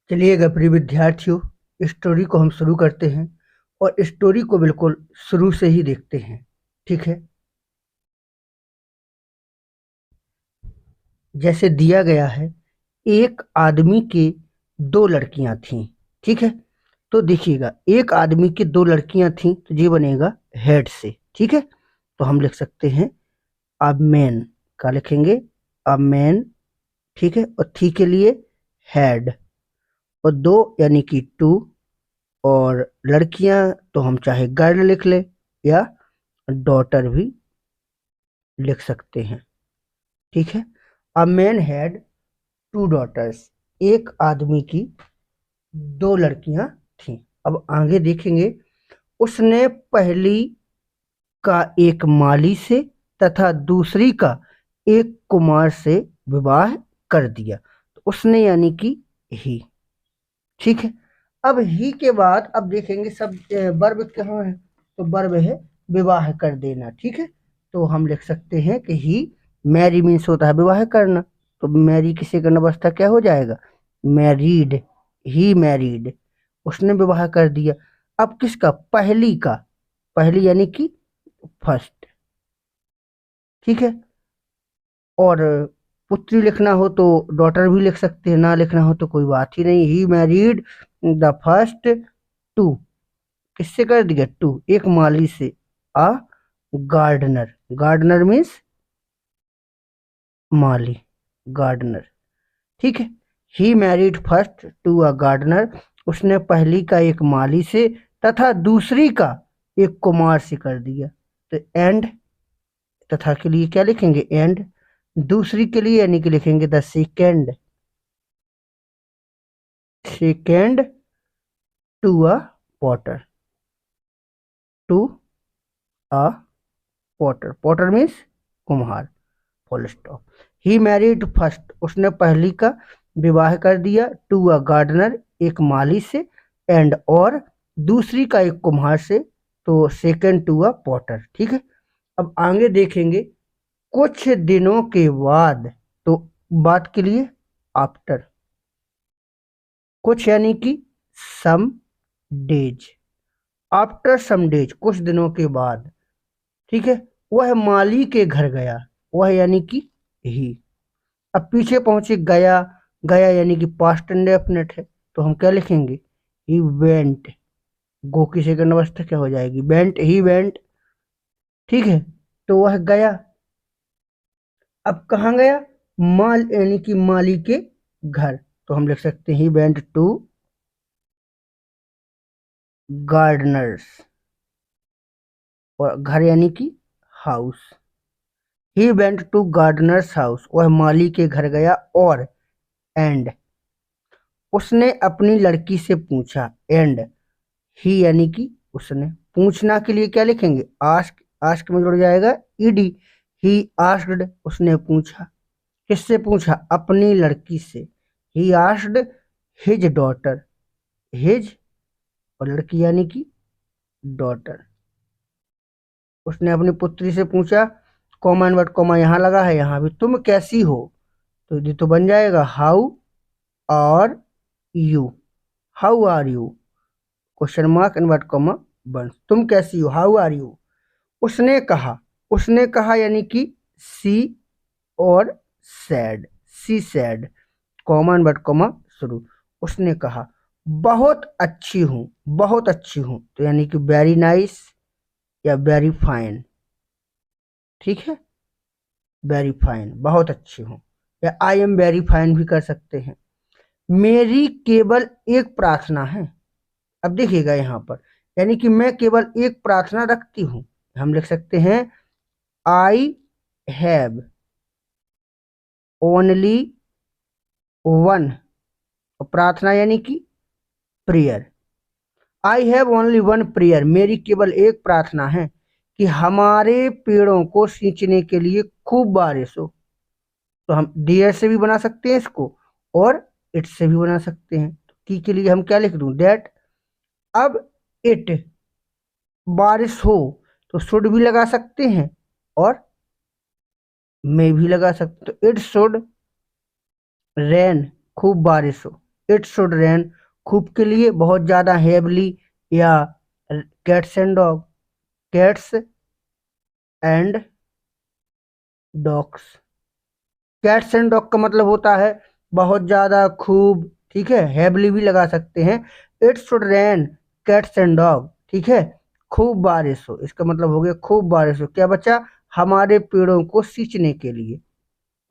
चलिएगा प्रिय विद्यार्थियों, स्टोरी को हम शुरू करते हैं और स्टोरी को बिल्कुल शुरू से ही देखते हैं। ठीक है, जैसे दिया गया है, एक आदमी के दो लड़कियां थीं। ठीक है, तो देखिएगा, एक आदमी की दो लड़कियां थीं, तो ये बनेगा हेड से। ठीक है, तो हम लिख सकते हैं अ मैन। क्या लिखेंगे? A man. ठीक है, और थी के लिए हेड, और दो यानी कि टू, और लड़कियां तो हम चाहे गर्ल लिख ले या डॉटर भी लिख सकते हैं। ठीक है, a man had two daughters. एक आदमी की दो लड़कियां थीं। अब आगे देखेंगे, उसने पहली का एक माली से तथा दूसरी का एक कुमार से विवाह कर दिया। तो उसने यानी कि ही। ठीक है, अब ही के बाद अब देखेंगे सब वर्ब कहाँ है, तो वर्ब है विवाह कर देना। ठीक है, तो हम लिख सकते हैं कि ही मैरी मीन्स होता है विवाह करना, तो मैरी की सेकंड अवस्था क्या हो जाएगा? मैरीड। ही मैरीड, उसने विवाह कर दिया। अब किसका? पहली का। पहली यानी कि फर्स्ट। ठीक है, और पुत्री लिखना हो तो डॉटर भी लिख सकते हैं, ना लिखना हो तो कोई बात ही नहीं। He married the first to. किससे कर दिया? टू, एक माली से। A gardener. गार्डनर मीन्स माली, गार्डनर। ठीक है, he married first to a gardener. उसने पहली का एक माली से तथा दूसरी का एक कुमार से कर दिया। तो एंड, तथा के लिए क्या लिखेंगे? एंड। दूसरी के लिए यानी कि लिखेंगे the second. Second to a potter. To a potter. Potter means कुम्हार। Full stop. He married first, उसने पहली का विवाह कर दिया। टू अ गार्डनर, एक माली से। एंड, और दूसरी का एक कुम्हार से। तो सेकंड टू अ पॉटर। ठीक है, अब आगे देखेंगे, कुछ दिनों के बाद। तो बात के लिए आफ्टर। कुछ यानी कि some days. After some days, कुछ दिनों के बाद। ठीक है, वह माली के घर गया। वह यानी कि ही। अब पीछे पहुंचे गया। गया यानी कि पास्ट इंडेफिनिट है, तो हम क्या लिखेंगे? He went. गो की सेकंड अवस्था क्या हो जाएगी? वेंट। He went. ठीक है, तो वह गया। अब कहाँ गया? माल यानी कि माली के घर, तो हम लिख सकते हैं ही वेंट टू गार्डनर्स। और घर यानी कि house. He went to gardener's house, वह माली के घर गया। और एंड, उसने अपनी लड़की से पूछा। एंड, ही यानी कि उसने। पूछना के लिए क्या लिखेंगे? आस्क। आस्क में जुड़ जाएगा ईडी। ही आस्क्ड, उसने पूछा। किससे पूछा? अपनी लड़की से। He asked his daughter. His, और लड़की यानी कि डॉटर। उसने अपनी पुत्री से पूछा। कॉमा वर्ड कॉमा यहाँ लगा है, यहाँ भी। तुम कैसी हो? तो ये तो बन जाएगा how are you. How are you, question mark invert comma बन। तुम कैसी हो? How are you. उसने कहा। उसने कहा यानी कि सी, और said. She said, comma but comma शुरू। उसने कहा बहुत अच्छी हूँ। बहुत अच्छी हूँ, तो यानी कि वेरी नाइस या वेरी फाइन। ठीक है, वेरी फाइन, बहुत अच्छी हूँ, या आई एम वेरी फाइन भी कर सकते हैं। मेरी केवल एक प्रार्थना है। अब देखिएगा यहाँ पर, यानी कि मैं केवल एक प्रार्थना रखती हूँ। हम लिख सकते हैं आई हैव ओनली वन। प्रार्थना यानी कि prayer. I have only one prayer, मेरी केवल एक प्रार्थना है कि हमारे पेड़ों को सींचने के लिए खूब बारिश हो। तो हम डियर से भी बना सकते हैं इसको, और इट से भी बना सकते हैं। तो की के लिए हम क्या लिख दूं? डेट। अब इट, बारिश हो, तो शुड भी लगा सकते हैं और मे भी लगा सकते। तो इट शुड रेन, खूब बारिश हो। इट शुड रेन, खूब के लिए, बहुत ज्यादा, हेवली, या cats and dog, cats and dogs. Cats and dog का मतलब होता है बहुत ज्यादा, खूब, ठीक है, हेवली भी लगा सकते हैं। It should rain cats and dog, ठीक है, खूब बारिश हो, इसका मतलब हो गया खूब बारिश हो, क्या बच्चा, हमारे पेड़ों को सींचने के लिए।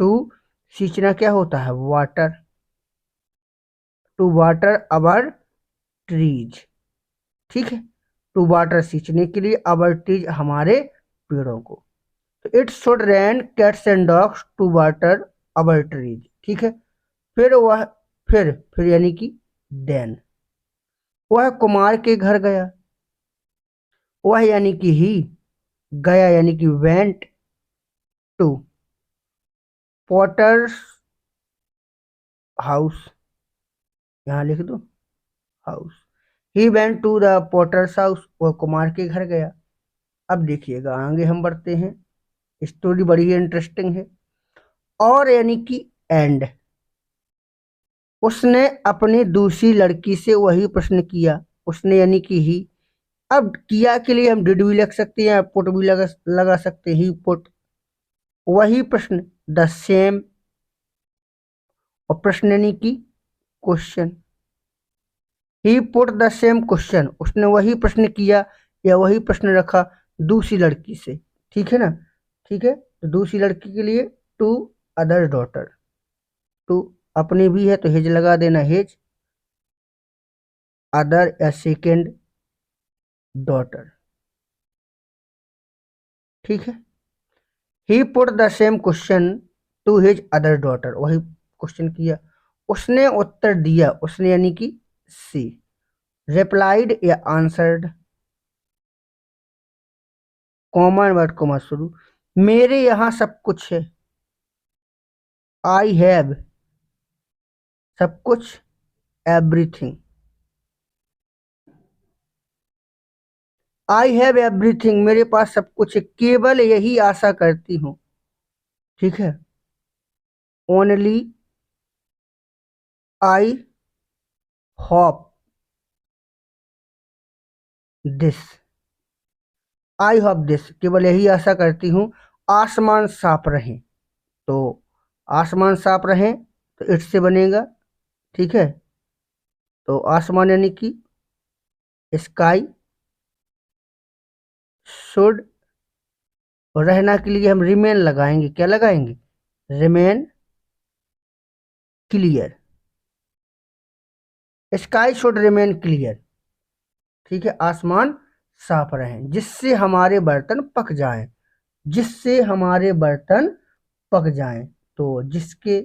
टू, सींचना क्या होता है, water, to water our trees, ठीक है, टू वाटर सींचने के लिए, अवर ट्रीज हमारे पेड़ों को। तो it should rain cats and dogs to water our trees, ठीक है। फिर वह, फिर यानी कि देन, वह कुमार के घर गया, वह यानी कि ही, गया यानी कि वेंट टू पॉटर्स हाउस, यहाँ लिख दो house, he went to the potter's house, वह कुमार के घर गया। अब देखिएगा आगे हम बढ़ते हैं, स्टोरी बड़ी ही इंटरेस्टिंग है। और यानी कि एंड, उसने अपनी दूसरी लड़की से वही प्रश्न किया, उसने यानी कि ही। अब किया के लिए हम डिड भी लग सकते हैं, पुट भी लगा सकते हैं, ही पुट, वही प्रश्न, द सेम, और प्रश्न यानी कि question, he put the same question, उसने वही प्रश्न किया या वही प्रश्न रखा दूसरी लड़की से, ठीक है ना, ठीक है। तो दूसरी लड़की के लिए टू अदर डॉटर, टू अपने भी है तो हेज लगा देना, हेज अदर या सेकेंड डॉटर, ठीक है। He put the same question to his other daughter, वही क्वेश्चन किया, उसने उत्तर दिया, उसने यानी कि सी, रिप्लाइड या आंसर्ड, कॉमन वर्ड कोमा शुरू, मेरे यहाँ सब कुछ है, आई हैव, सब कुछ, एवरीथिंग, आई हैव एवरीथिंग, मेरे पास सब कुछ है, केवल यही आशा करती हूँ, ठीक है, only I hope this, I hope this, केवल यही आशा करती हूँ, आसमान साफ रहे, तो आसमान साफ रहे तो इट से बनेगा, ठीक है। तो आसमान यानी कि स्काई शुड, और रहना के लिए हम रिमेन लगाएंगे, क्या लगाएंगे, remain clear, sky should remain clear, ठीक है, आसमान साफ रहे, जिससे हमारे बर्तन पक जाएं, जिससे हमारे बर्तन पक जाएं, तो जिसके,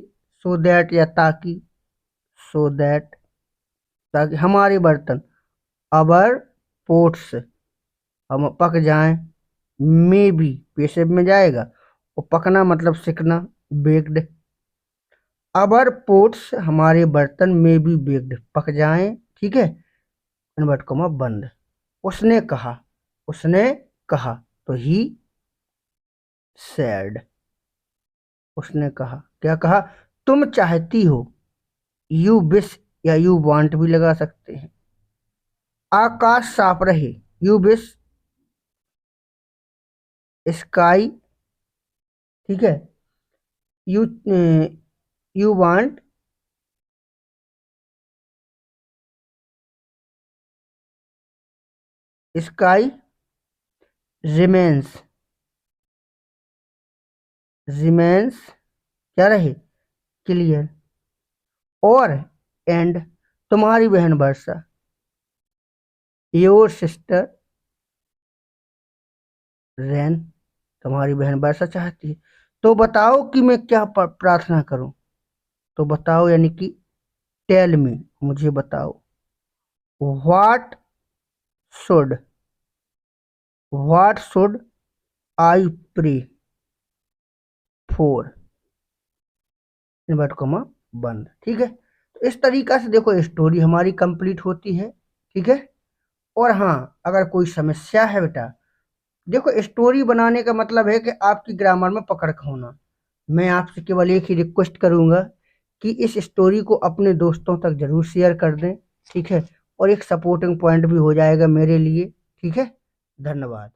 सो दैट या ताकि, सो दैट ताकि हमारे बर्तन, अवर पोट्स हम पक जाएं, मे बी पेशेब में जाएगा, और पकना मतलब सिकना, बेक्ड, अवर पोट्स हमारे बर्तन में भी बेक्ड पक जाएं, ठीक है, इनवर्ट कॉमा बंद। उसने कहा, उसने कहा, तो ही सैड, उसने कहा, क्या कहा, तुम चाहती हो, यू विश या यू वांट भी लगा सकते हैं, आकाश साफ रहे, यू विश स्काई, ठीक है, you you want sky remains, remains क्या रहे, क्लियर, और एंड, तुम्हारी बहन वर्षा, योर सिस्टर रैन, तुम्हारी बहन वर्षा चाहती है, तो बताओ कि मैं क्या प्रार्थना करूं, तो बताओ यानी कि टेल मी, मुझे बताओ, what should, what should I pray for, invert comma बंद, ठीक है। तो इस तरीका से देखो स्टोरी हमारी कंप्लीट होती है, ठीक है। और हाँ, अगर कोई समस्या है बेटा, देखो स्टोरी बनाने का मतलब है कि आपकी ग्रामर में पकड़ होना। मैं आपसे केवल एक ही रिक्वेस्ट करूंगा कि इस स्टोरी को अपने दोस्तों तक जरूर शेयर कर दें, ठीक है, और एक सपोर्टिंग पॉइंट भी हो जाएगा मेरे लिए, ठीक है। धन्यवाद।